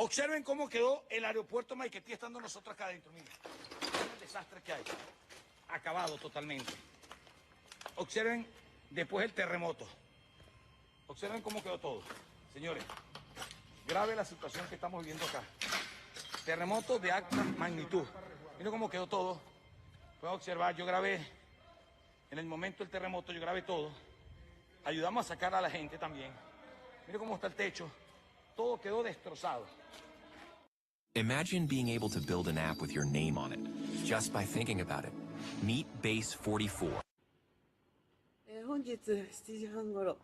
Observen cómo quedó el aeropuerto Maiquetía estando nosotros acá adentro. Miren, el desastre que hay. Acabado totalmente. Observen después el terremoto. Observen cómo quedó todo. Señores, grave la situación que estamos viviendo acá. Terremoto de alta magnitud. Miren cómo quedó todo. Pueden observar, yo grabé en el momento del terremoto, yo grabé todo. Ayudamos a sacar a la gente también. Miren cómo está el techo. Todo quedó destrozado. Imagine being able to build an app with your name on it, just by thinking about it. Meet Base 44. 本日7時半ごろ、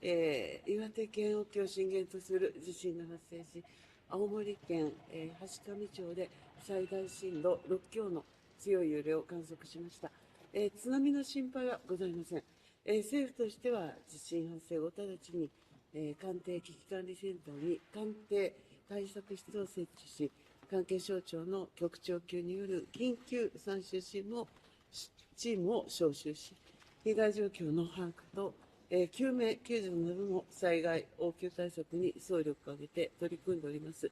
岩手県沖を震源とする地震が発生し、青森県、階上町で最大震度6強の強い揺れを観測しました。津波の心配はございません。政府としては地震発生後直ちに、官邸危機管理センターに官邸対策室を設置し、関係省庁の局長級による緊急参集チームを招集し、被害状況の把握と、救命救助などの災害応急対策に総力を挙げて取り組んでおります。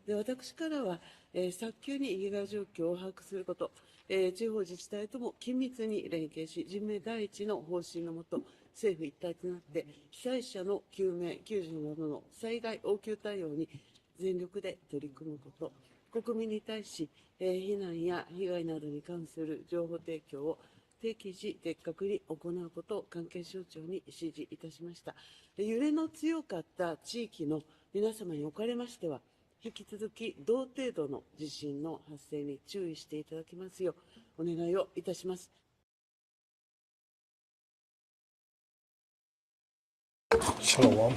で、私からは、早急に被害状況を把握すること、地方自治体とも緊密に連携し、人命第一の方針のもと、政府一体となって被災者の救命救助などの災害応急対応に全力で取り組むこと、国民に対し、避難や被害などに関する情報提供を適時的確に行うことを関係省庁に指示いたしました。揺れの強かった地域の皆様におかれましては、引き続き同程度の地震の発生に注意していただきますようお願いをいたします。Shalom.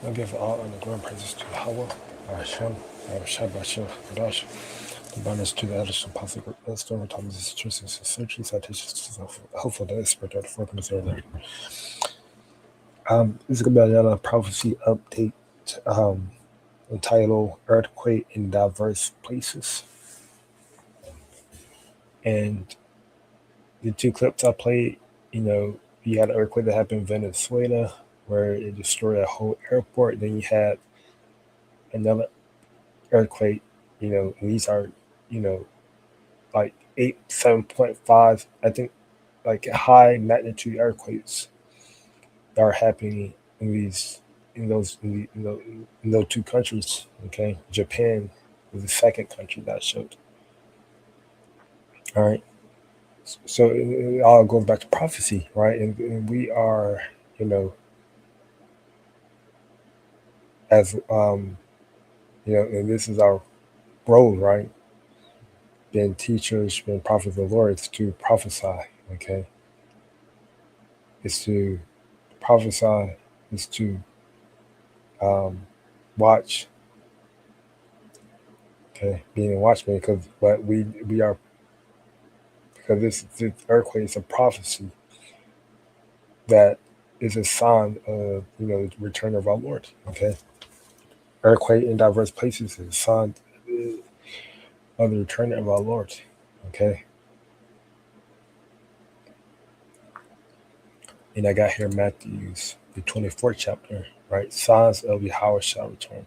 I give all and the glory and praises to Yahweh, our Hashem, our Shabbat, Kadash. The banners to the elders, apostle, stormy Thomas, churches, searches, citations, hopeful that is spread out for things earlier. This is going to be another prophecy update entitled Earthquake in Diverse Places. And the two clips I played, you had an earthquake that happened in Venezuela where it destroyed a whole airport. Then you had another earthquake, and these are, like 7.5, I think, like high magnitude earthquakes that are happening in those two countries. Okay, Japan was the second country that I showed. All right, so it all goes back to prophecy, right? And we are, as and this is our role, right? Being teachers, being prophets of the Lord, it's to prophesy. Okay, it's to prophesy, is to watch. Okay, being a watchman, because we are, because this earthquake is a prophecy that is a sign of the return of our Lord. Okay, earthquake in diverse places is a sign of the return of our Lord. Okay, and I got here Matthew's the 24th chapter, right? Signs of Yahweh shall return.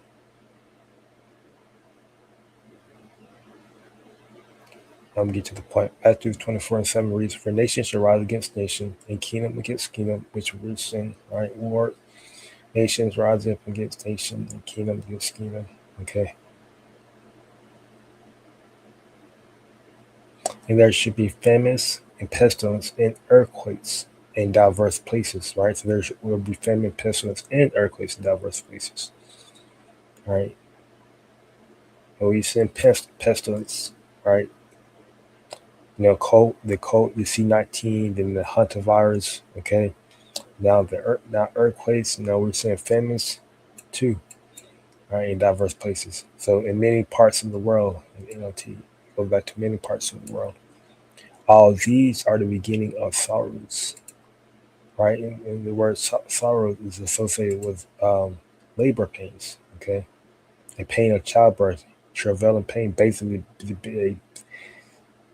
I'm going to get to the point. Matthew 24:7 reads, "For nation shall rise against nation, and kingdom against kingdom, which will sin." Right? War, nations rise up against nation, and kingdom against kingdom. Okay. And there should be famines and pestilence and earthquakes in diverse places, right? So there will be famine, pestilence, and earthquakes in diverse places. Right? And we send pestilence, right? The C-19, then the Hunter virus, okay? Now earthquakes, we're seeing famines too, right, in diverse places. So in many parts of the world, in NLT, goes back to many parts of the world. All these are the beginning of sorrows, right? And the word sorrow is associated with labor pains, okay? The pain of childbirth, travail and pain, basically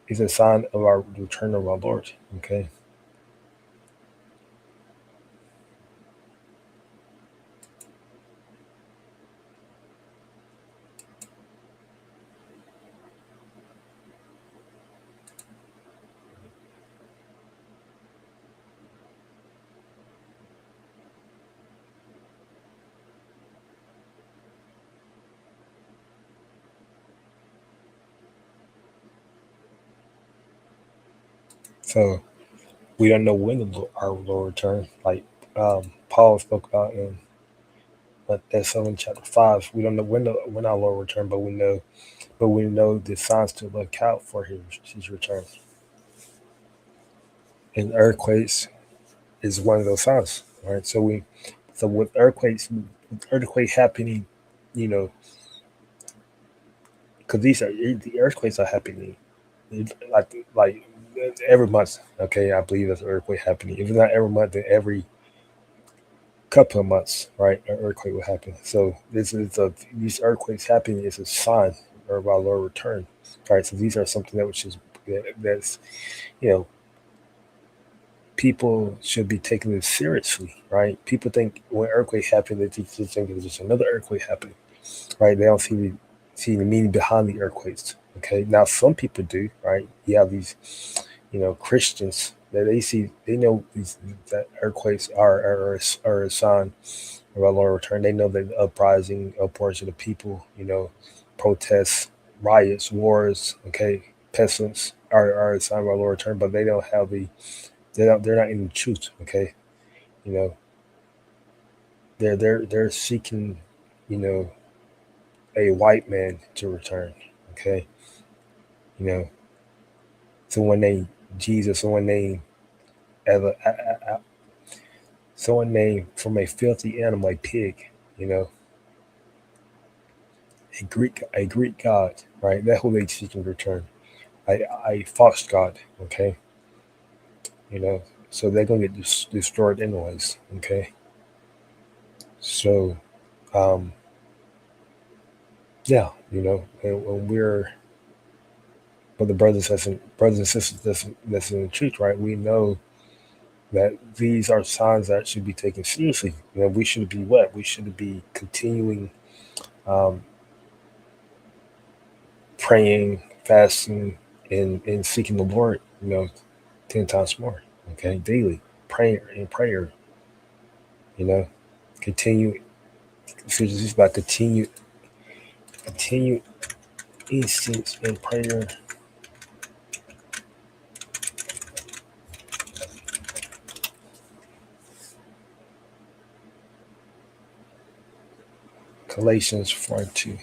is a sign of our return of our Lord. Okay. So we don't know when our Lord will return. Like Paul spoke about in Thessalonians chapter 5. We don't know when our Lord will return, but we know the signs to look out for his return. And earthquakes is one of those signs, right? So with earthquake happening, you know, because the earthquakes are happening like every month. Okay, I believe there's an earthquake happening. If it's not every month, then every couple of months, right? An earthquake will happen. So these earthquakes happening is a sign of our Lord return. All right, so these are something that's you know people should be taking this seriously, right? People think when earthquake happen, they just think it's just another earthquake happening, right? They don't see the meaning behind the earthquakes. Okay, now some people do, right? You have these, Christians that they know that earthquakes are a sign of our Lord return. They know that the uprising, upwards of the people, protests, riots, wars, okay, pestilence are a sign of our Lord return, but they don't have they're not in the truth, okay? You know, they're seeking, you know, a white man to return, okay? You know, someone named Jesus, ever someone named from a filthy animal, a pig, you know, a Greek god, right? That's who they seeking to return. A false god, okay? So they're gonna get destroyed anyways, okay? So, um, yeah, when we're but the brothers and sisters that's in the truth, right? We know that these are signs that should be taken seriously. We should be what? We should be continuing um, praying, fasting, and seeking the Lord, 10 times more, okay, daily, prayer, continue. So this is about continue instance in prayer. Galatians 4:2.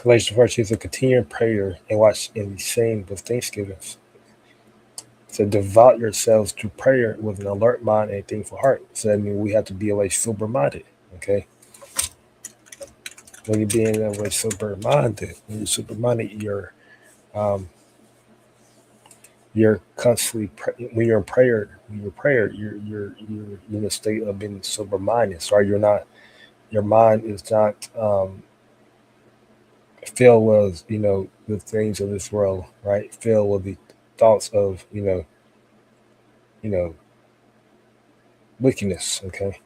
Galatians 4:2 is a continuing prayer and watch and be saying with thanksgiving. So devote yourselves to prayer with an alert mind and a thankful heart. So that means we have to be always sober minded. Okay. When you're being always sober minded, when you're sober minded, um, you're constantly when you're in prayer. You're in a state of being sober minded. So you're not. Your mind is not filled with the things of this world, right? Filled with the thoughts of you know wickedness. Okay.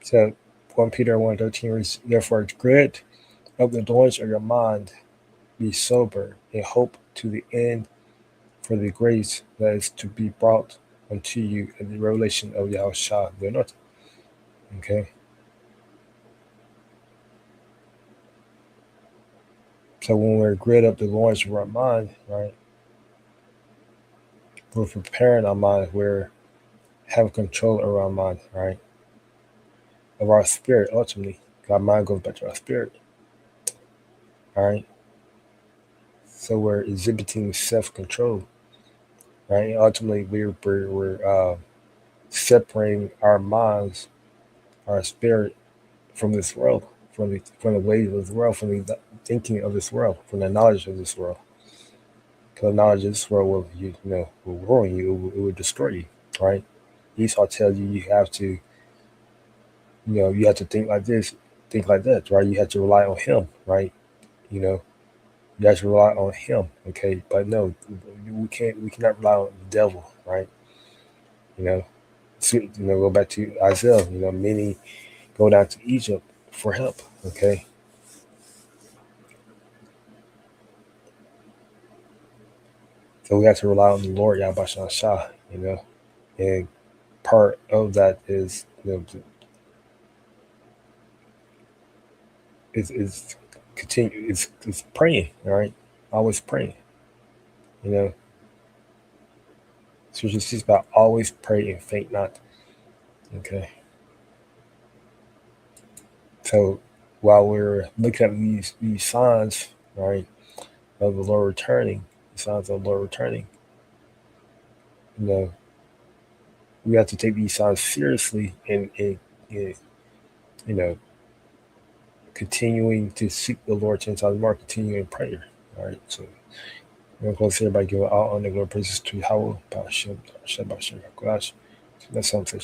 So 1 Peter 1:13 reads, therefore gird up the loins of your mind, be sober, and hope to the end for the grace that is to be brought unto you in the revelation of Yahushua the Anointed. Okay. So when we're grid up the loins of our mind, right, we're preparing our mind, we're having control over our mind, right, of our spirit ultimately. Our mind goes back to our spirit. All right. So we're exhibiting self-control, right? Ultimately, we're separating our minds, our spirit from this world, from the ways of this world, from the thinking of this world, from the knowledge of this world. Because knowledge of this world will ruin you. It will destroy you, right? Esau tells you you have to, you have to think like this, think like that, right? You have to rely on him, right? You have to rely on him, okay? But no, we cannot rely on the devil, right? Go back to Isaiah. Many go down to Egypt for help, okay? So we have to rely on the Lord Yahweh Shah, and part of that is is continue it's praying, all right? Always praying, So it's just about always pray and faint not. Okay. So while we're looking at these signs, right, of the Lord returning, the signs of the Lord returning, we have to take these signs seriously and continuing to seek the Lord 10 times more, continuing in prayer. All right. So I'm going to close here by giving all honor and glory praises to Yahweh. That's something.